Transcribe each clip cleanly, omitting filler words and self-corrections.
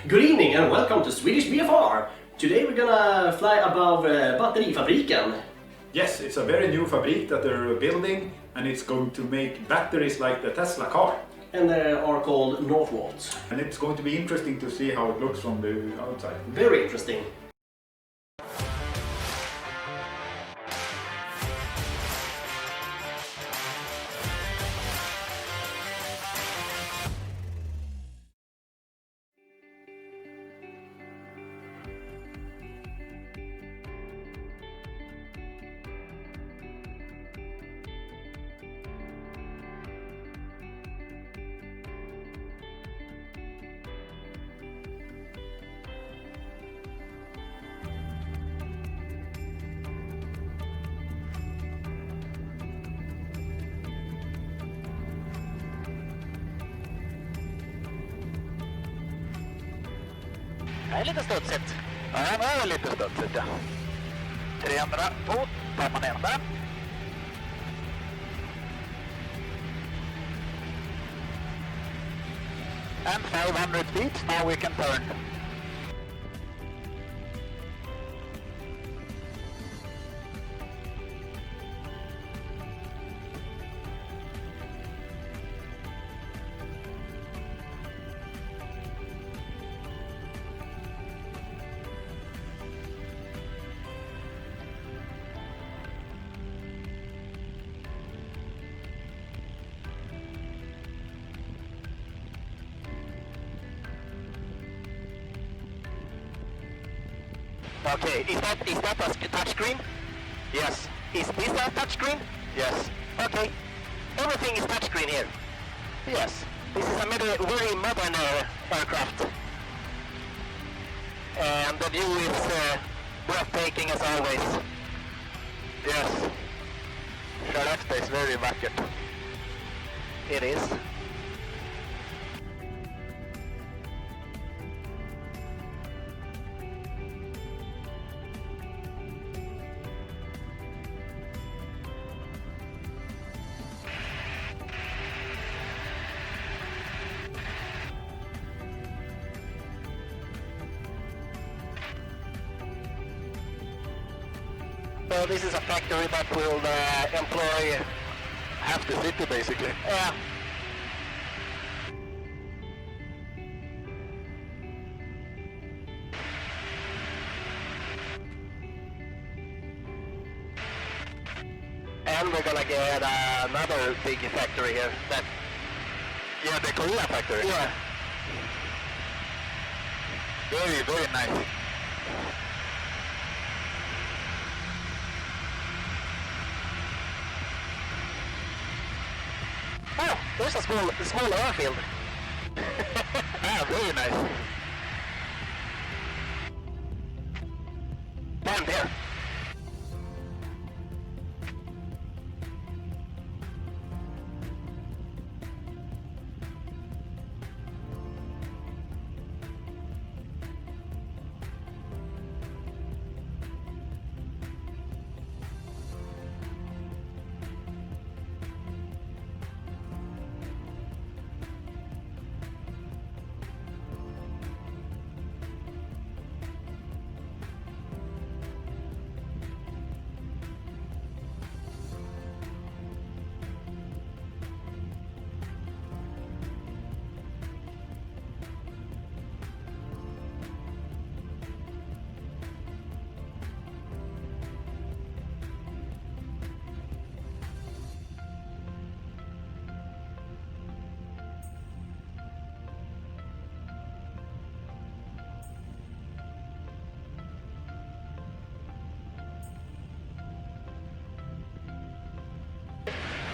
Good evening and welcome to Swedish BFR. Today we're gonna fly above batterifabriken. Yes, it's a very new fabric that they're building and it's going to make batteries like the Tesla car. And they are called Northvolt. And it's going to be interesting to see how it looks from the outside. Very interesting. Det är lite studsigt. Ja, det är lite studsigt, ja. 300 fot permanenta. And 500 feet, now we can turn. Okay, is that a touchscreen? Yes. Is this a touchscreen? Yes. Okay. Everything is touchscreen here. Yes. This is a very modern aircraft. And the view is breathtaking as always. Yes. Skellefteå is very vackert. It is. So this is a factory that will employ half the city basically. Yeah. And we're gonna get another big factory here. Yeah, the Korea factory. Yeah. Very, very nice. Oh, there's a small airfield. Ah, very nice. Down there.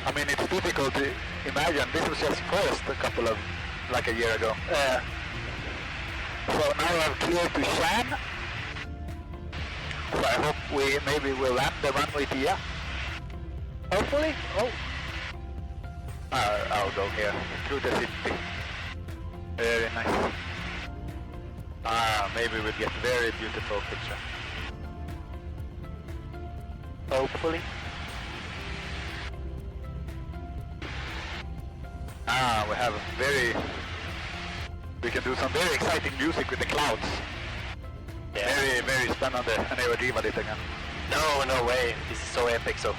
I mean, it's difficult to imagine. This was just first like a year ago. So now we have cleared to Shan. So I hope maybe we'll land the runway here. Hopefully. Oh. I'll go here through the city. Very nice. Maybe we'll get a very beautiful picture. Hopefully. We have a very We can do some very exciting music with the clouds. Yeah. Very, very spännande. En överdriva lite grann. No way. This is so epic so.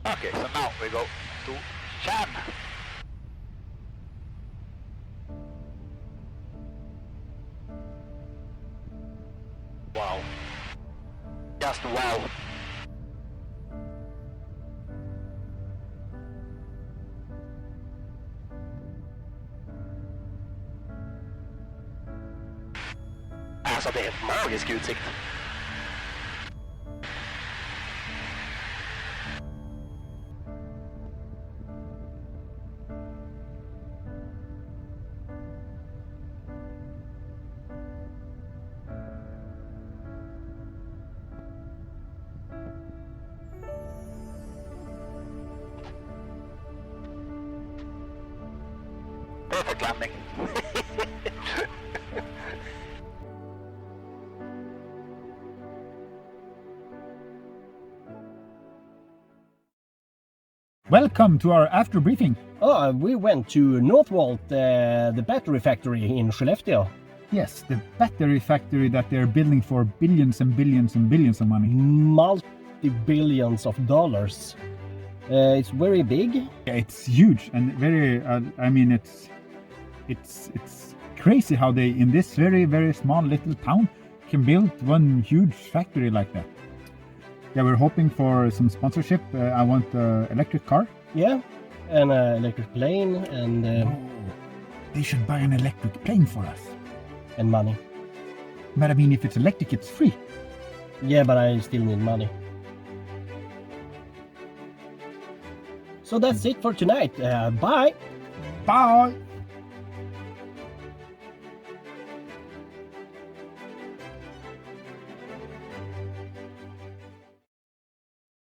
Okay, so now we go to Chan. Wow. Just wow. Alltså det är en magisk utsikt. Perfect landing. Welcome to our after briefing. Oh, we went to Northvolt, the battery factory in Skellefteå. Yes, the battery factory that they're building for billions and billions and billions of money. Multi-billions of dollars. It's very big. Yeah, it's huge and very. I mean, it's crazy how they in this very, very small little town can build one huge factory like that. Yeah, we're hoping for some sponsorship. I want an electric car. Yeah, and an electric plane and... They should buy an electric plane for us. And money. But I mean, if it's electric, it's free. Yeah, but I still need money. So that's it for tonight. Bye! Bye!